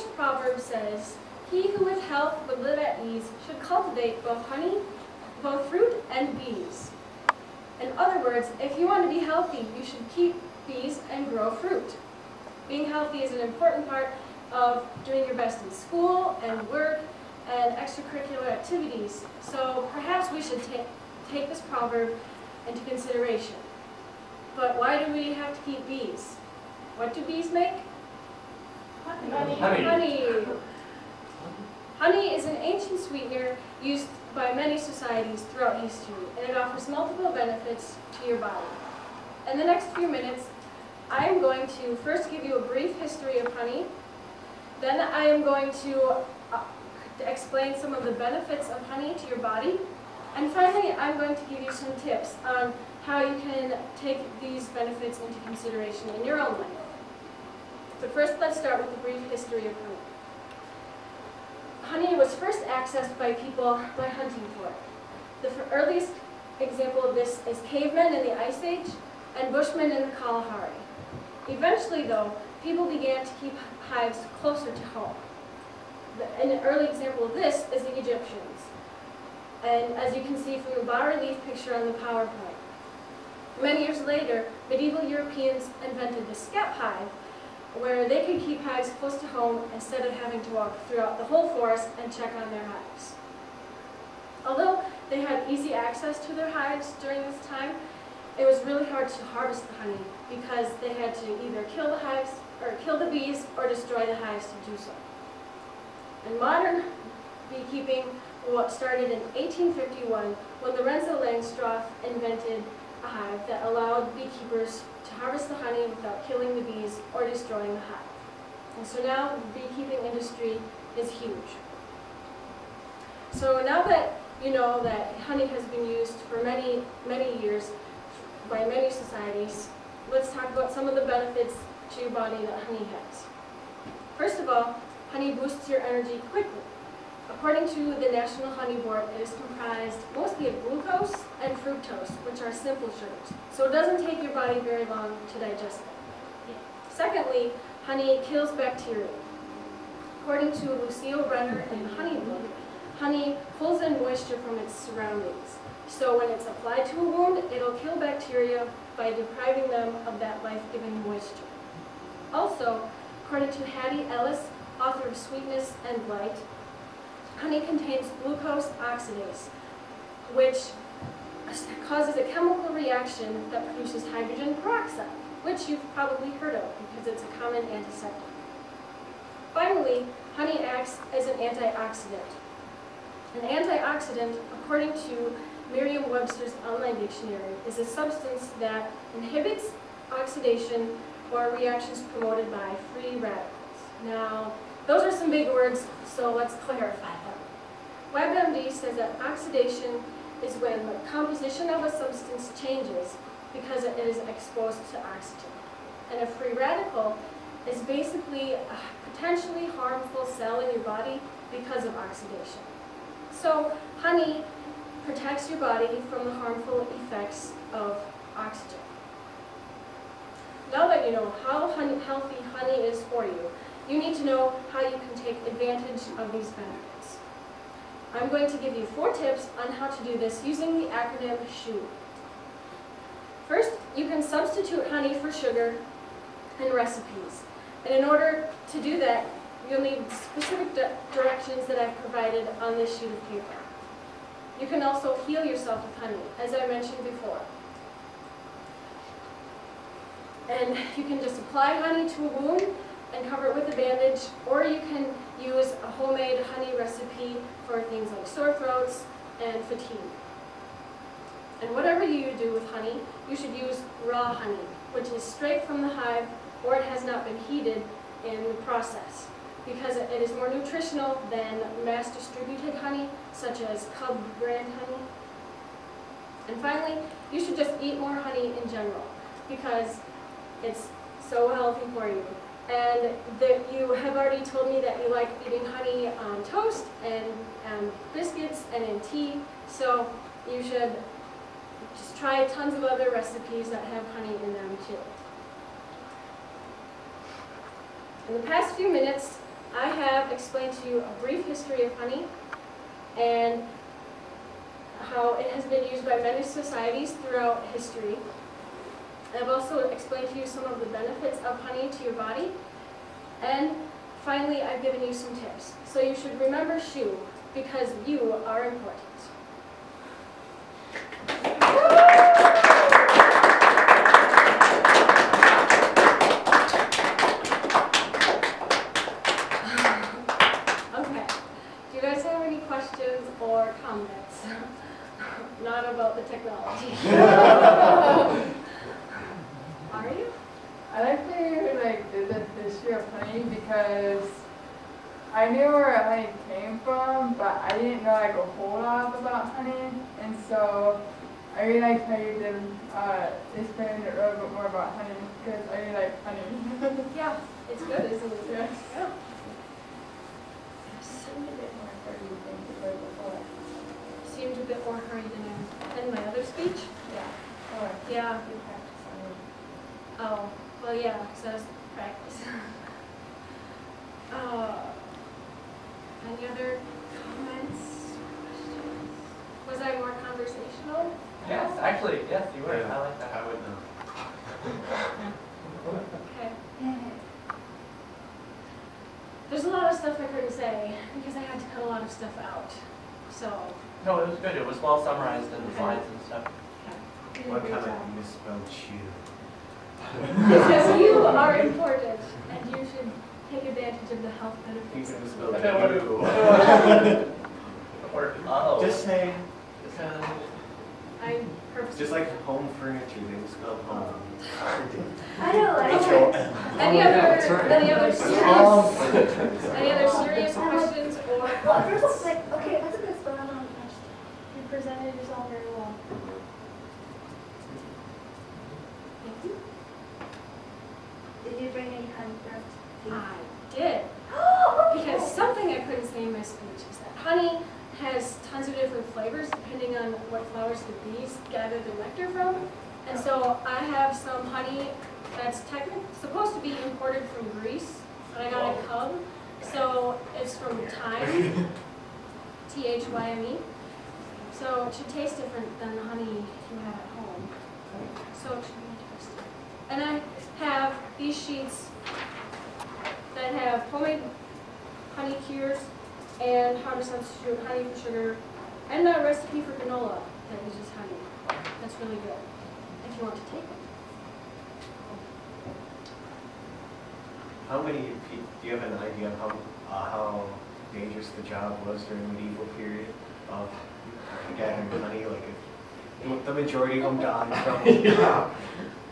English proverb says, "He who with health would live at ease should cultivate both fruit and bees." In other words, if you want to be healthy, you should keep bees and grow fruit. Being healthy is an important part of doing your best in school and work and extracurricular activities. So perhaps we should take this proverb into consideration. But why do we have to keep bees? What do bees make? Honey. Honey is an ancient sweetener used by many societies throughout history, and it offers multiple benefits to your body. In the next few minutes, I am going to first give you a brief history of honey. Then I am going to explain some of the benefits of honey to your body. And finally, I'm going to give you some tips on how you can take these benefits into consideration in your own life. But first, let's start with a brief history of honey. Honey was first accessed by people by hunting for it. The earliest example of this is cavemen in the Ice Age and Bushmen in the Kalahari. Eventually, though, people began to keep hives closer to home. An early example of this is the Egyptians. And as you can see from the bas-relief picture on the PowerPoint. Many years later, medieval Europeans invented the skep hive, where they could keep hives close to home instead of having to walk throughout the whole forest and check on their hives. Although they had easy access to their hives during this time, it was really hard to harvest the honey because they had to either kill the hives, or kill the bees, or destroy the hives to do so. And modern beekeeping started in 1851 when Lorenzo Langstroth invented a hive that allowed beekeepers to harvest the honey without killing the bees or destroying the hive. And so now the beekeeping industry is huge. So now that you know that honey has been used for many, many years by many societies, let's talk about some of the benefits to your body that honey has. First of all, honey boosts your energy quickly. According to the National Honey Board, it is comprised mostly of glucose and fructose, which are simple sugars. So it doesn't take your body very long to digest them. Secondly, honey kills bacteria. According to Lucille Renner in the Honey Book, honey pulls in moisture from its surroundings. So when it's applied to a wound, it'll kill bacteria by depriving them of that life-giving moisture. Also, according to Hattie Ellis, author of Sweetness and Blight, honey contains glucose oxidase, which causes a chemical reaction that produces hydrogen peroxide, which you've probably heard of because it's a common antiseptic. Finally, honey acts as an antioxidant. An antioxidant, according to Merriam-Webster's online dictionary, is a substance that inhibits oxidation or reactions promoted by free radicals. Now, those are some big words, so let's clarify them. WebMD says that oxidation is when the composition of a substance changes because it is exposed to oxygen. And a free radical is basically a potentially harmful cell in your body because of oxidation. So honey protects your body from the harmful effects of oxygen. Now that you know how healthy honey is for you, you need to know how you can take advantage of these benefits. I'm going to give you 4 tips on how to do this using the acronym SHOE. First, you can substitute honey for sugar in recipes. And in order to do that, you'll need specific directions that I've provided on this sheet of paper. You can also heal yourself with honey, as I mentioned before. And you can just apply honey to a wound and cover it with a bandage, or you can use a homemade honey recipe for things like sore throats and fatigue. And whatever you do with honey, you should use raw honey, which is straight from the hive, or it has not been heated in the process, because it is more nutritional than mass-distributed honey, such as Cub brand honey. And finally, you should just eat more honey in general, because it's so healthy for you. And you have already told me that you like eating honey on toast and biscuits and in tea, so you should just try tons of other recipes that have honey in them too. In the past few minutes, I have explained to you a brief history of honey and how it has been used by many societies throughout history. I've also explained to you some of the benefits of honey to your body. And finally, I've given you some tips. So you should remember SHOE, because you are important. Okay. Do you guys have any questions or comments? Not about the technology. Are you? I like to do the history of honey because I knew where honey came from, but I didn't know a whole lot about honey, and so I really like how you did explain a little bit more about honey because I really like honey. Yeah, it's good, isn't it? Yes. Yeah. Seemed a bit more hurried than before. Seemed a bit more hurried than my other speech. Yeah. Or Yeah. you practice on it. Oh, well, yeah, because that was practice. Any other comments? Questions? Was I more conversational? Yes, actually, yes, you were. I like that. I would know. Okay. There's a lot of stuff I couldn't say because I had to cut a lot of stuff out. So. No, it was good. It was well summarized in the slides and stuff. What kind of misspelled shoe? Because you are important and you should take advantage of the health You benefits. can misspell I don't want you. Or, oh. Just saying. I purposely. Just like home furniture, they misspell home. I don't like it. Any other serious I'm like- questions or Well, at first I was like, okay, that's a good spell. I don't know. You presented yourself very well. Thank you. Did you bring any honey for us? I did. Oh, Because something I couldn't say in my speech is that honey has tons of different flavors depending on what flowers the bees gather the nectar from. And so I have some honey that's technically supposed to be imported from Greece, but I got a cub. So it's from thyme, T-H-Y-M-E. So it should taste different than the honey you have at home. So it should be interesting. And I have these sheets that have homemade honey cures and how to substitute honey for sugar, and a recipe for granola that uses honey. That's really good if you want to take it. How many, do you have an idea of how dangerous the job was during the medieval period of gathering honey? Like if the majority of them died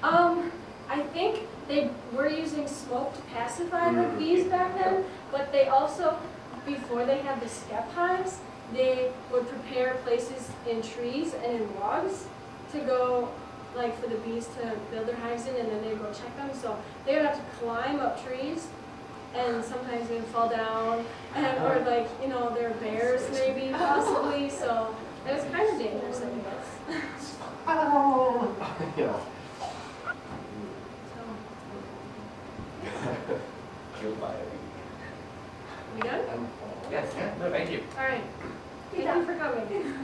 from I think they were using smoke to pacify the bees back then, but they also, before they had the skep hives, they would prepare places in trees and in logs to go, like for the bees to build their hives in, and then they'd go check them. So they would have to climb up trees, and sometimes they would fall down, and, or like, you know, they're bears maybe, possibly, so it was kind of dangerous, I guess. Yeah. So, Killed by a bee. we done? Yes, yeah, no, thank you. All right. Thank you for coming.